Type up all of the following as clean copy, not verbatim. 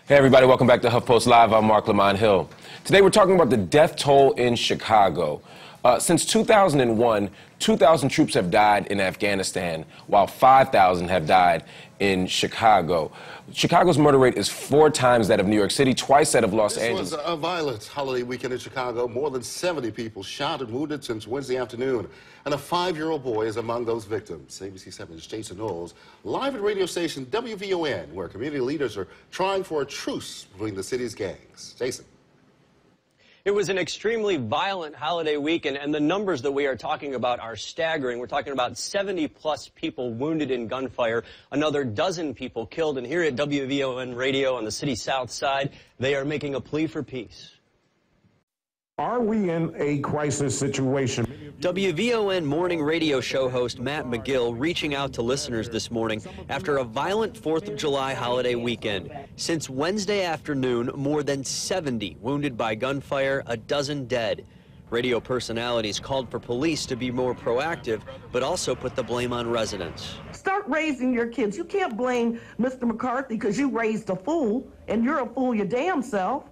Hey everybody, welcome back to HuffPost Live. I'm Mark Lamont Hill. Today we're talking about the death toll in Chicago. Since 2001, 2,000 troops have died in Afghanistan, while 5,000 have died in Chicago. Chicago's murder rate is 4 times that of New York City, twice that of Los Angeles. This was a violent holiday weekend in Chicago. More than 70 people shot and wounded since Wednesday afternoon. And a 5-year-old boy is among those victims. ABC 7's Jaden Donald live at radio station WVON, where community leaders are trying for a truce between the city's gangs. Jason. It was an extremely violent holiday weekend, and the numbers that we are talking about are staggering. We're talking about 70-plus people wounded in gunfire, another dozen people killed. And here at WVON Radio on the city's south side, they are making a plea for peace. Are we in a crisis situation? WVON morning radio show host Matt McGill reaching out to listeners this morning after a violent 4th of July holiday weekend. Since Wednesday afternoon, more than 70 wounded by gunfire, a dozen dead. Radio personalities called for police to be more proactive, but also put the blame on residents. Start raising your kids. You can't blame Mr. McCarthy because you raised a fool, and you're a fool your damn self.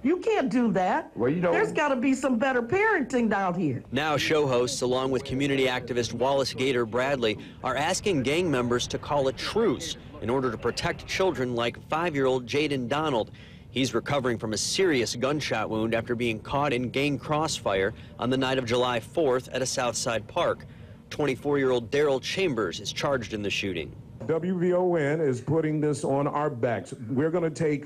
You can't do that. Well, you know, there's got to be some better parenting down here. Now show hosts, along with community activist Wallace Gator Bradley, are asking gang members to call a truce in order to protect children like 5-year-old Jaden Donald. He's recovering from a serious gunshot wound after being caught in gang crossfire on the night of July 4th at a Southside park. 24-year-old Daryl Chambers is charged in the shooting. WVON is putting this on our backs. We're going to take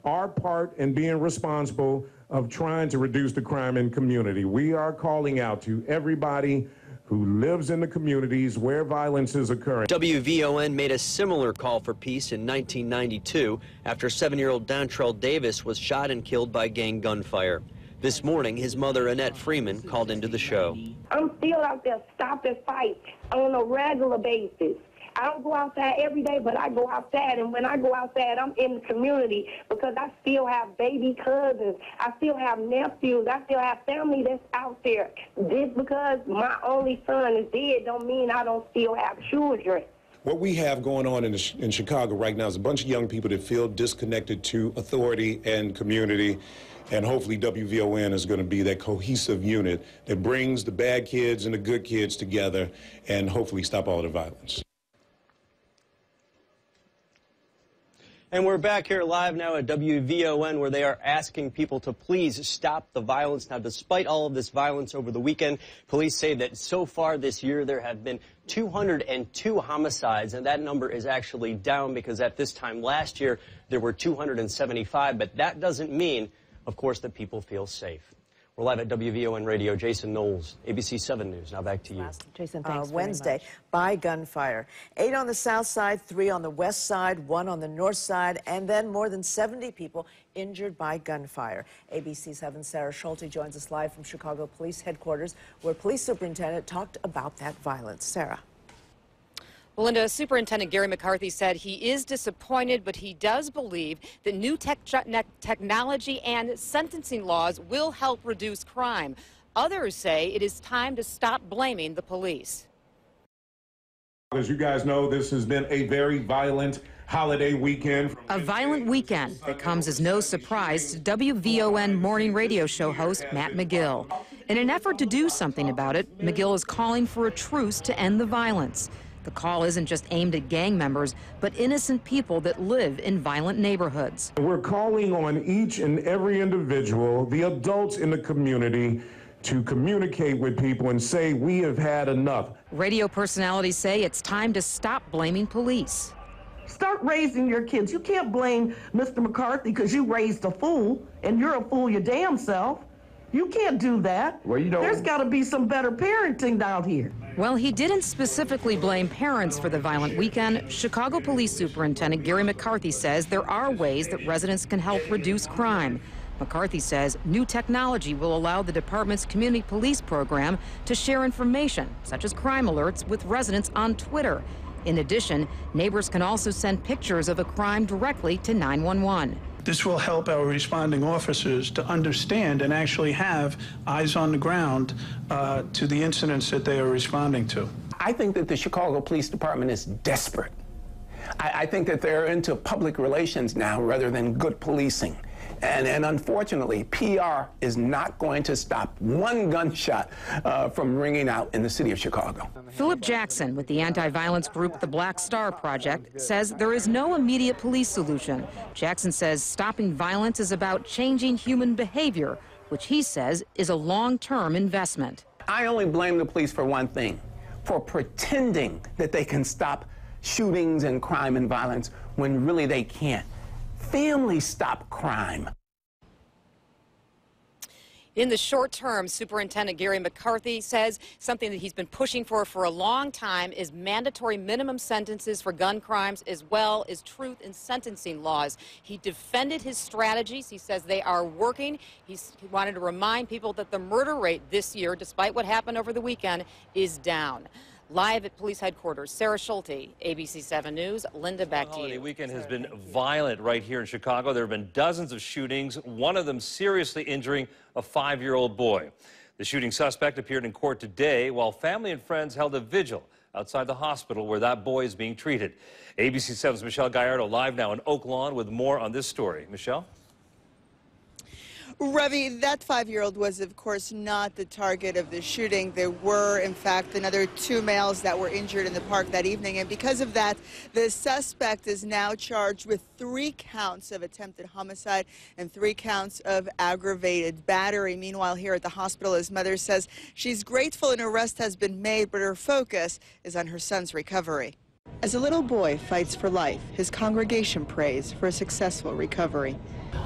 our part in being responsible of trying to reduce the crime in community. We are calling out to everybody who lives in the communities where violence is occurring. WVON made a similar call for peace in 1992 after 7-year-old Dontrell Davis was shot and killed by gang gunfire. This morning, his mother, Annette Freeman, called into the show. I'm still out there stopping fights on a regular basis. I don't go outside every day, but I go outside, and when I go outside, I'm in the community because I still have baby cousins. I still have nephews. I still have family that's out there. Just because my only son is dead don't mean I don't still have children. What we have going on in Chicago right now is a bunch of young people that feel disconnected to authority and community. And hopefully WVON is going to be that cohesive unit that brings the bad kids and the good kids together and hopefully stop all the violence. And we're back here live now at WVON, where they are asking people to please stop the violence. Now, despite all of this violence over the weekend, police say that so far this year there have been 202 homicides, and that number is actually down because at this time last year there were 275, but that doesn't mean, of course, that people feel safe. We're live at WVON Radio. Jason Knowles, ABC 7 News. Now back to you. Jason, thanks Wednesday, by gunfire. 8 on the south side, 3 on the west side, 1 on the north side, and then more than 70 people injured by gunfire. ABC 7's Sarah Schulte joins us live from Chicago Police Headquarters, where Police Superintendent talked about that violence. Sarah. Well, Linda, Superintendent Gary McCarthy said he is disappointed, but he does believe that new technology and sentencing laws will help reduce crime. Others say it is time to stop blaming the police. As you guys know, this has been a very violent holiday weekend. A violent weekend that comes as no surprise to WVON morning radio show host Matt McGill. In an effort to do something about it, McGill is calling for a truce to end the violence. The call isn't just aimed at gang members, but innocent people that live in violent neighborhoods. We're calling on each and every individual, the adults in the community, to communicate with people and say we have had enough. Radio personalities say it's time to stop blaming police. Start raising your kids. You can't blame Mr. McCarthy because you raised a fool, and you're a fool your damn self. You can't do that. Well, you know, there's got to be some better parenting down here. Well, he didn't specifically blame parents for the violent weekend. Chicago Police Superintendent Gary McCarthy says there are ways that residents can help reduce crime. McCarthy says new technology will allow the department's community police program to share information, such as crime alerts, with residents on Twitter. In addition, neighbors can also send pictures of a crime directly to 911. This will help our responding officers to understand and actually have eyes on the ground to the incidents that they are responding to. I think that the Chicago Police Department is desperate. I think that they're into public relations now rather than good policing. And unfortunately, PR is not going to stop one gunshot from ringing out in the city of Chicago. Philip Jackson with the anti-violence group The Black Star Project says there is no immediate police solution. Jackson says stopping violence is about changing human behavior, which he says is a long-term investment. I only blame the police for one thing, for pretending that they can stop shootings and crime and violence when really they can't. Families stop crime. In the short term, Superintendent Gary McCarthy says something that he's been pushing for a long time is mandatory minimum sentences for gun crimes as well as truth in sentencing laws. He defended his strategies. He says they are working. He wanted to remind people that the murder rate this year, despite what happened over the weekend, is down. Live at police headquarters, Sarah Schulte, ABC 7 News. Linda, back to you. The weekend has been violent right here in Chicago. There have been dozens of shootings, one of them seriously injuring a 5-year-old boy. The shooting suspect appeared in court today while family and friends held a vigil outside the hospital where that boy is being treated. ABC 7's Michelle Gallardo live now in Oak Lawn with more on this story. Michelle? Ravi, that 5-year-old was, of course, not the target of the shooting. There were, in fact, another 2 males that were injured in the park that evening. And because of that, the suspect is now charged with 3 counts of attempted homicide and 3 counts of aggravated battery. Meanwhile, here at the hospital, his mother says she's grateful an arrest has been made, but her focus is on her son's recovery. As a little boy fights for life, his congregation prays for a successful recovery.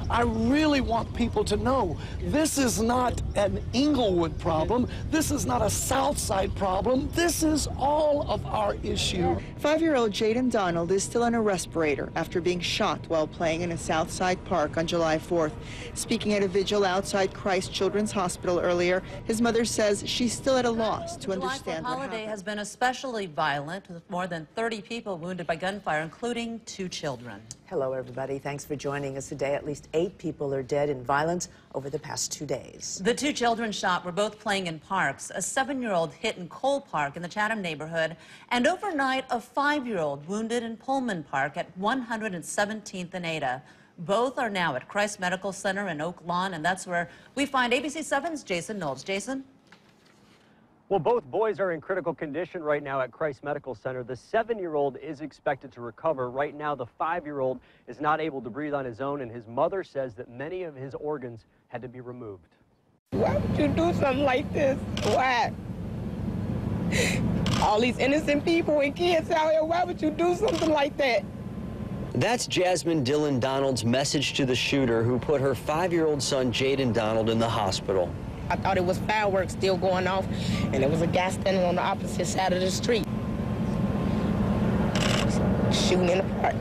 I really want people to know this is not an Inglewood problem. This is not a South Side problem. This is all of our issue. 5-year-old Jaden Donald is still on a respirator after being shot while playing in a South Side park on July 4th. Speaking at a vigil outside Christ Children's Hospital earlier, his mother says she's still at a loss to understand what happened. The holiday has been especially violent, with more than 30 people wounded by gunfire, including 2 children. Hello, everybody. Thanks for joining us today. At least 8 people are dead in violence over the past 2 days. The 2 children shot were both playing in parks. A 7-year-old hit in Cole Park in the Chatham neighborhood, and overnight a 5-year-old wounded in Pullman Park at 117th and Ada. Both are now at Christ Medical Center in Oak Lawn, and that's where we find ABC 7's Jason Knowles. Jason? Well, both boys are in critical condition right now at Christ Medical Center. The 7-year-old is expected to recover. Right now, the 5-year-old is not able to breathe on his own, and his mother says that many of his organs had to be removed. Why would you do something like this? Why? All these innocent people and kids out here, why would you do something like that? That's Jasmine Dylan Donald's message to the shooter who put her 5-year-old son, Jaden Donald, in the hospital. I thought it was fireworks still going off, and there was a guy standing on the opposite side of the street shooting in the park.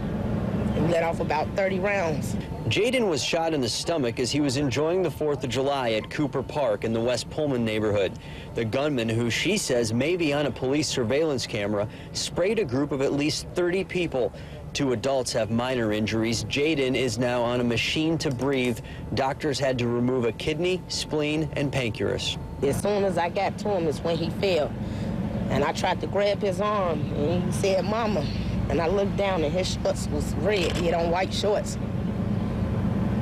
He let off about 30 rounds. Jaden was shot in the stomach as he was enjoying the 4th of July at Cooper Park in the West Pullman neighborhood. The gunman, who she says may be on a police surveillance camera, sprayed a group of at least 30 people. 2 adults have minor injuries. Jaden is now on a machine to breathe. Doctors had to remove a kidney, spleen, and pancreas. As soon as I got to him is when he fell. And I tried to grab his arm, and he said, "Mama." And I looked down, and his shorts was red. He had on white shorts.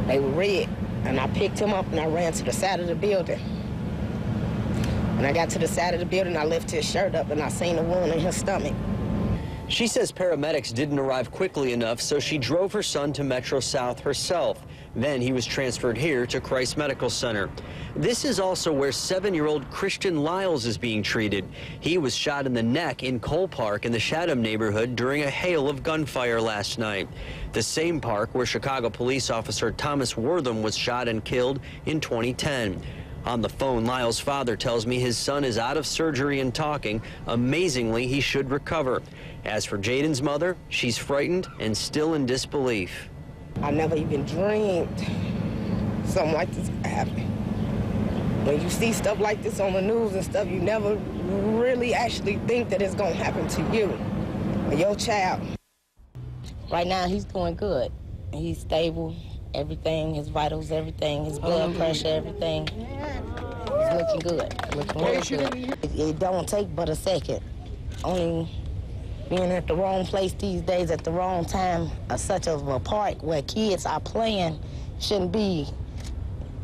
They were red. And I picked him up, and I ran to the side of the building. When I got to the side of the building, I lifted his shirt up, and I seen a wound in his stomach. She says paramedics didn't arrive quickly enough, so she drove her son to Metro South herself. Then he was transferred here to Christ Medical Center. This is also where 7-year-old Christian Lylesshot is being treated. He was shot in the neck in Cole Park in the Chatham neighborhood during a hail of gunfire last night. The same park where Chicago police officer Thomas Wortham was shot and killed in 2010. On the phone, Lyles' father tells me his son is out of surgery and talking. Amazingly, he should recover. As for Jaden's mother, she's frightened and still in disbelief. I never even dreamed something like this could happen. When you see stuff like this on the news and stuff, you never really actually think that it's going to happen to you or your child. Right now, he's doing good. He's stable, everything, his vitals, everything, his blood pressure, everything. He's looking good, looking real good. It don't take but a second. Only being at the wrong place these days at the wrong time, such as a park where kids are playing, shouldn't be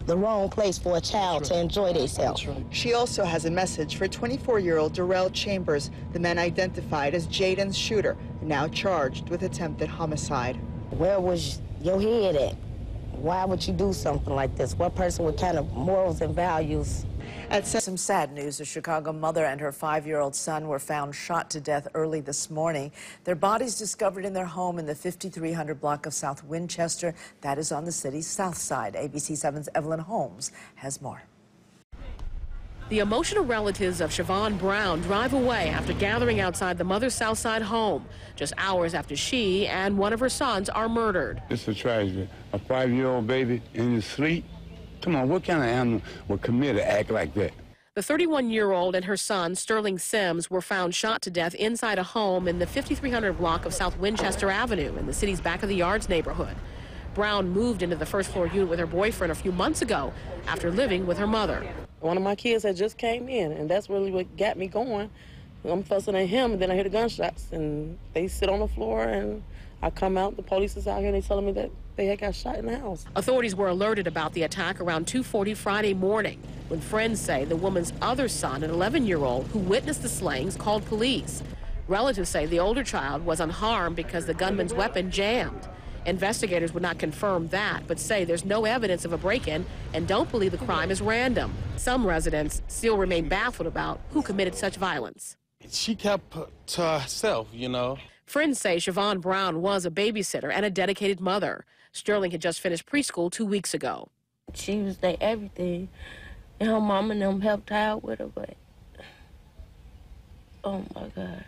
the wrong place for a child to enjoy themselves. She also has a message for 24-year-old Darrell Chambers, the man identified as Jaden's shooter, now charged with attempted homicide. Where was your head at? Why would you do something like this? What person with kind of morals and values? Some sad news. A Chicago mother and her 5-year-old son were found shot to death early this morning. Their bodies discovered in their home in the 5300 block of South Winchester. That is on the city's south side. ABC 7's Evelyn Holmes has more. The emotional relatives of Siobhan Brown drive away after gathering outside the mother's Southside home, just hours after she and one of her sons are murdered. It's a tragedy. A 5-year-old baby in his sleep. Come on, what kind of animal would commit to act like that? The 31-year-old and her son, Sterling Sims, were found shot to death inside a home in the 5300 block of South Winchester Avenue in the city's back-of-the-yards neighborhood. Brown moved into the first-floor unit with her boyfriend a few months ago after living with her mother. One of my kids had just came in, and that's really what got me going. I'm fussing at him, and then I hear the gunshots, and they sit on the floor, and I come out, the police is out here, and they telling me that they had got shot in the house. Authorities were alerted about the attack around 2:40 Friday morning, when friends say the woman's other son, an 11-year-old, who witnessed the slayings, called police. Relatives say the older child was unharmed because the gunman's weapon jammed. Investigators would not confirm that, but say there's no evidence of a break-in and don't believe the crime is random. Some residents still remain baffled about who committed such violence. She kept to herself, you know. Friends say Siobhan Brown was a babysitter and a dedicated mother. Sterling had just finished preschool 2 weeks ago. She was their everything, and her mom and them helped her out with her, but oh my God.